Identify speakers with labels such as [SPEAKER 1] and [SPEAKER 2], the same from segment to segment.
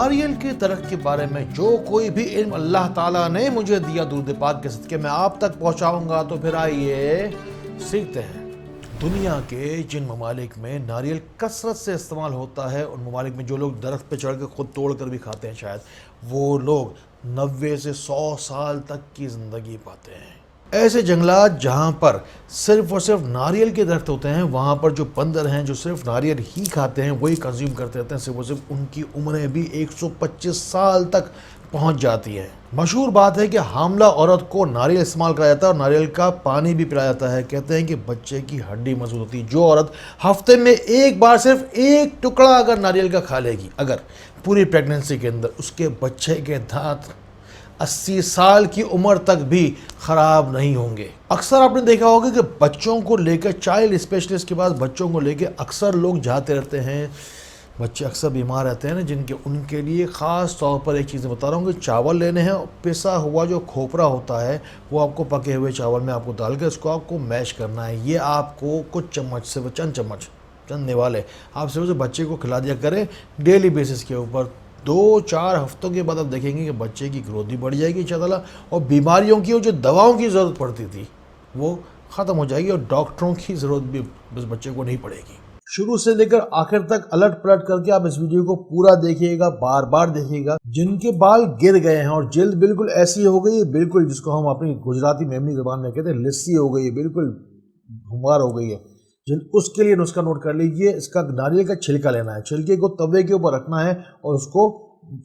[SPEAKER 1] नारियल के दरख्त के बारे में जो कोई भी इल्म अल्लाह ताला ने मुझे दिया दुरूद पाक के सदके मैं आप तक पहुंचाऊंगा। तो फिर आइए सीखते हैं। दुनिया के जिन ममालिक में नारियल कसरत से इस्तेमाल होता है, उन ममालिक में जो लोग दरख्त पे चढ़ कर खुद तोड़ कर भी खाते हैं, शायद वो लोग 90 से 100 साल तक की ज़िंदगी पाते हैं। ऐसे जंगलात जहाँ पर सिर्फ़ और सिर्फ नारियल के दरख्त होते हैं, वहाँ पर जो बंदर हैं जो सिर्फ नारियल ही खाते हैं, वही कंज्यूम करते रहते हैं, सिर्फ और सिर्फ उनकी उम्रें भी 125 साल तक पहुँच जाती हैं। मशहूर बात है कि हामला औरत को नारियल इस्तेमाल कराया जाता है और नारियल का पानी भी पिलाया जाता है। कहते हैं कि बच्चे की हड्डी मजबूत होती है। जो औरत हफ्ते में एक बार सिर्फ एक टुकड़ा अगर नारियल का खा लेगी, अगर पूरी प्रेगनेंसी के अंदर, उसके बच्चे के दांत 80 साल की उम्र तक भी ख़राब नहीं होंगे। अक्सर आपने देखा होगा कि बच्चों को लेकर, चाइल्ड स्पेशलिस्ट के पास बच्चों को लेकर अक्सर लोग जाते रहते हैं। बच्चे अक्सर बीमार रहते हैं ना, जिनके उनके लिए ख़ास तौर पर एक चीज़ बताता हूँ कि चावल लेने हैं। पिसा हुआ जो खोपरा होता है वो आपको पके हुए चावल में आपको डाल के इसको आपको मैश करना है। ये आपको कुछ चम्मच से चंद निवाले आप सिर्फ बच्चे को खिला दिया करें डेली बेसिस के ऊपर। 2-4 हफ्तों के बाद आप देखेंगे कि बच्चे की ग्रोथ भी बढ़ जाएगी इंशाअल्लाह, और बीमारियों की जो दवाओं की ज़रूरत पड़ती थी वो ख़त्म हो जाएगी, और डॉक्टरों की ज़रूरत भी बस बच्चे को नहीं पड़ेगी। शुरू से लेकर आखिर तक अलट पलट करके आप इस वीडियो को पूरा देखिएगा, बार बार देखिएगा। जिनके बाल गिर गए हैं और जल्द बिल्कुल ऐसी हो गई है, बिल्कुल जिसको हम अपनी गुजराती मेमनी ज़बान में कहते हैं लिस्सी हो गई है, बिल्कुल भुमार हो गई है, उसके लिए नुस्खा नोट कर लीजिए। इसका नारियल का छिलका लेना है, छिलके को तवे के ऊपर रखना है और उसको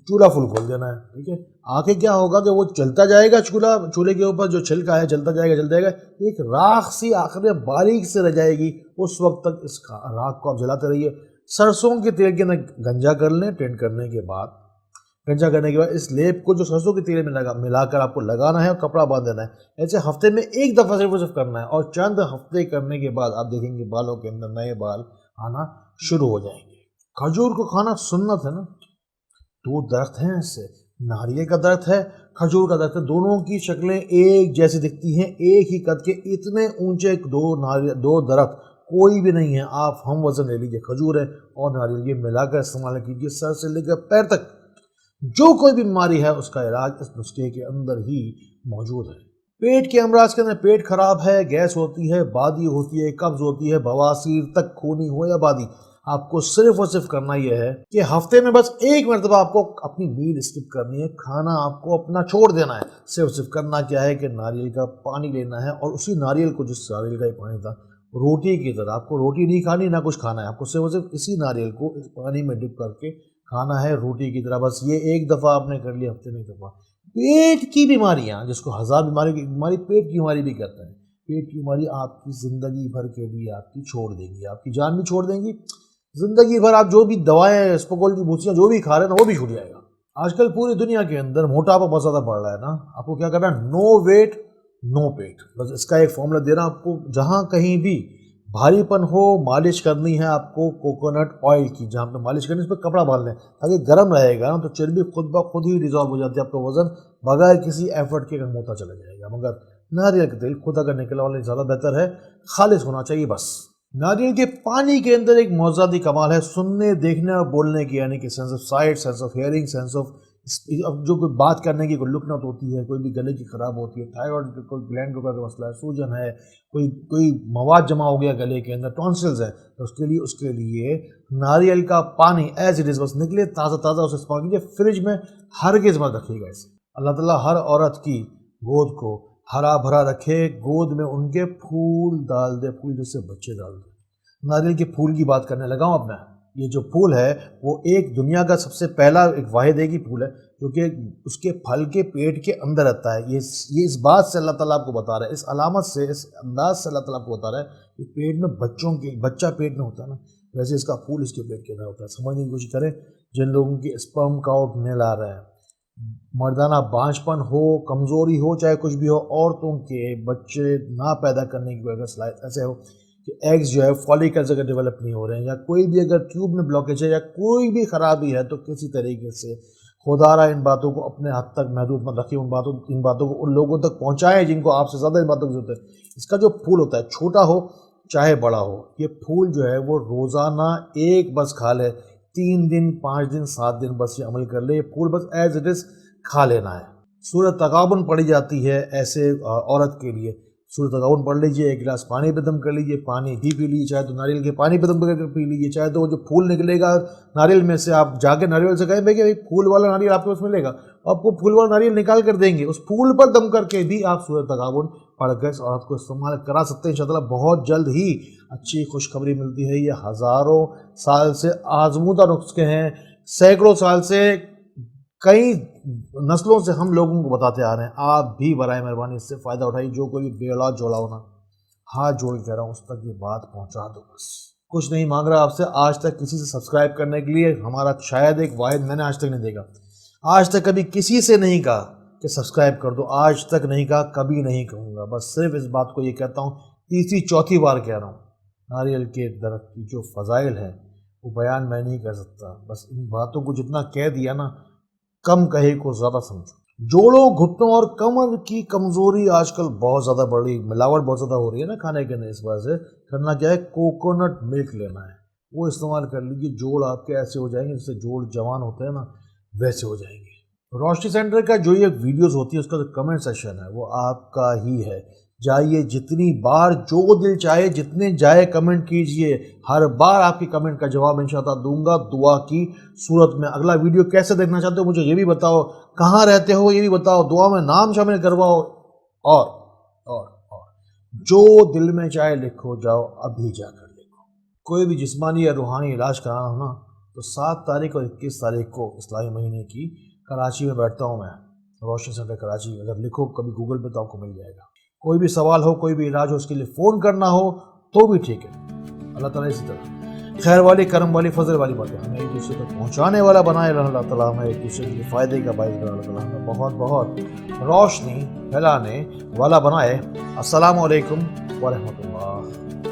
[SPEAKER 1] चूल्हा फुल खोल देना है। ठीक है, आगे क्या होगा कि वो चलता जाएगा, चूल्हे के ऊपर जो छिलका है चलता जाएगा, एक राख सी आखिर में बारीक से रह जाएगी। उस वक्त तक इस राख को आप जलाते रहिए। सरसों के तेल के अंदर गंजा कर लें। टेंट करने के बाद, गंजा करने के बाद इस लेप को जो सरसों के तेल में मिलाकर आपको लगाना है और कपड़ा बांध देना है। ऐसे हफ्ते में एक दफ़ा सिर्फ करना है, और चंद हफ्ते करने के बाद आप देखेंगे बालों के अंदर नए बाल आना शुरू हो जाएंगे। खजूर को खाना सुन्नत है ना। 2 दरख्त हैं, इससे नारियल का दरख्त है, खजूर का दरख्त है। दोनों की शक्लें एक जैसी दिखती हैं, एक ही कद के। इतने ऊंचे 2 दरख्त कोई भी नहीं है। आप हम वजन ले लीजिए, खजूर है और नारियल, ये मिलाकर इस्तेमाल कीजिए। सर से लेकर पैर तक जो कोई बीमारी है उसका इलाज इस नुस्खे के अंदर ही मौजूद है। पेट के अमराज के अंदर, पेट खराब है, गैस होती है, बादी होती है, कब्ज होती है, बवासीर तक खूनी हो या बादी, आपको सिर्फ और सिर्फ करना यह है कि हफ्ते में बस एक मरतबा आपको अपनी मील स्किप करनी है। खाना आपको अपना छोड़ देना है। सिर्फ करना क्या है कि नारियल का पानी लेना है, और उसी नारियल को, जिस नारियल का ये पानी था, रोटी की तरह, आपको रोटी नहीं खानी ना कुछ खाना है, आपको सिर्फ इसी नारियल को इस पानी में डिप करके खाना है रोटी की तरह। बस ये एक दफ़ा आपने कर लिया हफ्ते में एक दफ़ा। पेट की बीमारियाँ, जिसको हज़ार बीमारी की बीमारी पेट की बीमारी भी कहते हैं, पेट की बीमारी आपकी ज़िंदगी भर के लिए आपकी छोड़ देंगी, आपकी जान भी छोड़ देंगी। ज़िंदगी भर आप जो भी दवाएं, स्पोकोल की भूसियाँ जो भी खा रहे हैं ना, वो भी छूट जाएगा। आजकल पूरी दुनिया के अंदर मोटापा बहुत ज़्यादा बढ़ रहा है ना। आपको क्या करना है, नो वेट नो पेट। बस इसका एक फॉर्मूला देना आपको। जहाँ कहीं भी भारीपन हो, मालिश करनी है आपको कोकोनट ऑयल की, जहाँ पे मालिश करनी है उस पर कपड़ा बांध लें, ताकि गर्म रहेगा ना, तो चर्बी खुद ब खुद ही डिजॉल्व हो जाती है। आपका वजन बगैर किसी एफर्ट के मोटा चला जाएगा। मगर नारियल का तेल खुद अगर निकलने वाले ज़्यादा बेहतर है, खालिश होना चाहिए बस। नारियल के पानी के अंदर एक मौजूदी कमाल है, सुनने, देखने और बोलने की, यानी कि sense of site, sense of hearing, sense of जो कोई बात करने की कोई लुकनत होती है, कोई भी गले की ख़राब होती है, थायराइड का कोई ग्लैंड का मसला है, सूजन है, कोई मवाद जमा हो गया गले के अंदर, टॉन्सिल्स है, तो उसके लिए नारियल का पानी एज इट इज़ बस निकले ताज़ा उसे इस्तेमाल कीजिए। फ्रिज में हरगिज़ मत रखिएगा इसे। अल्लाह ताला हर औरत की गोद को हरा भरा रखे, गोद में उनके फूल डाल दे, फूल जिससे बच्चे डाल दे। नारियल के फूल की बात करने लगा हूँ अब मैं। ये जो फूल है वो एक दुनिया का सबसे पहला एक वाहिद एक ही फूल है जो कि उसके फल के पेट के अंदर रहता है। ये इस बात से अल्लाह ताला आपको बता रहा है, इस अलामत से, इस अंदाज से अल्लाह ताला आपको बता रहा है कि पेट में बच्चा पेट में होता है ना, वैसे इसका फूल इसके पेट के अंदर होता है। समझने की कोशिश करें। जिन लोगों की स्पर्म काउंट नहीं ला रहा है, मर्दाना बांझपन हो, कमज़ोरी हो, चाहे कुछ भी हो, औरतों के बच्चे ना पैदा करने की वजह से ऐसे हो कि एग्स जो है फॉलिकल्स अगर डेवलप नहीं हो रहे हैं, या कोई भी अगर ट्यूब में ब्लॉकेज है, या कोई भी ख़राबी है, तो किसी तरीके से खुदारा इन बातों को अपने हद तक महदूद मत रखिए। इन बातों को उन लोगों तक पहुँचाएँ जिनको आपसे ज़्यादा इन बातों की ज़रूरत है। इसका जो फूल होता है, छोटा हो चाहे बड़ा हो, ये फूल जो है वो रोज़ाना एक बस खा ले, 3 दिन 5 दिन 7 दिन बस ये अमल कर ले, फूल बस एज इट इज़ खा लेना है। सूरत तगाबुन पढ़ी जाती है ऐसे औरत के लिए। सूरत तगाबुन पढ़ लीजिए, 1 गिलास पानी पे दम कर लीजिए, पानी भी पी लीजिए, चाहे तो नारियल के पानी पे दम करके पी लीजिए, चाहे तो वो जो फूल निकलेगा नारियल में से आप जाके नारियल से कहें भाई फूल वाला नारियल आपके पास मिलेगा, आपको फूल वाला नारियल निकाल कर देंगे, उस फूल पर दम करके भी आप सूरत तगाबुन पढ़ कर और आपको इस्तेमाल करा सकते हैं। इंशाअल्लाह बहुत जल्द ही अच्छी खुशखबरी मिलती है। ये हज़ारों साल से आजमूदा नुस्खे हैं, सैकड़ों साल से कई नस्लों से हम लोगों को बताते आ रहे हैं। आप भी बराए मेहरबानी इससे फ़ायदा उठाइए। जो कोई भी बेऔलाद जोड़ा होना, हाथ जोड़ के कह रहा हूँ, उस तक ये बात पहुँचा दो। बस कुछ नहीं मांग रहा आपसे, आज तक किसी से सब्सक्राइब करने के लिए। हमारा शायद एक वाहिद मैंने आज तक नहीं देखा, आज तक कभी किसी से नहीं कहा कि सब्सक्राइब कर दो, आज तक नहीं कहा, कभी नहीं कहूँगा। बस सिर्फ इस बात को ये कहता हूँ, तीसरी चौथी बार कह रहा हूँ, नारियल के दरख्त की जो फ़ज़ाइल है वो बयान मैं नहीं कर सकता। बस इन बातों को जितना कह दिया ना, कम कहे को ज़्यादा समझो। जोड़ों, घुटनों और कमर की कमज़ोरी आजकल बहुत ज़्यादा बढ़ रही, मिलावट बहुत ज़्यादा हो रही है ना खाने के अंदर। इस वजह से करना क्या है, कोकोनट मिल्क लेना है, वो इस्तेमाल कर लीजिए। जोड़ आपके ऐसे हो जाएंगे जैसे जोड़ जवान होते हैं ना, वैसे हो जाएंगे। रोशनी सेंटर का जो ये वीडियोस होती है उसका जो कमेंट सेक्शन है वो आपका ही है। जाइए, जितनी बार जो दिल चाहे जितने जाए कमेंट कीजिए, हर बार आपकी कमेंट का जवाब इंशाअल्लाह दूंगा दुआ की सूरत में। अगला वीडियो कैसे देखना चाहते हो मुझे ये भी बताओ, कहाँ रहते हो ये भी बताओ, दुआ में नाम शामिल करवाओ, और जो दिल में चाहे लिखो, जाओ अभी जाकर लिखो। कोई भी जिस्मानी या रूहानी इलाज कराना हो ना तो 7 तारीख और 21 तारीख को इस्लाही महीने की कराची में बैठता हूँ मैं, रोशनी सेंटर कराची। अगर लिखो कभी गूगल पे तो आपको मिल जाएगा। कोई भी सवाल हो, कोई भी इलाज हो, उसके लिए फ़ोन करना हो तो भी ठीक है। अल्लाह ताला इसी तरह खैर वाली, करम वाली, फजल वाली बातें हमें एक दूसरे तक पहुँचाने वाला बनाए अल्लाह ताला, हमें एक दूसरे के फ़ायदे का बाइस बना, अल्लाह ताला हमें बहुत बहुत रोशनी फैलाने वाला बनाए। अस्सलामु अलैकुम व रहमतुल्लाह।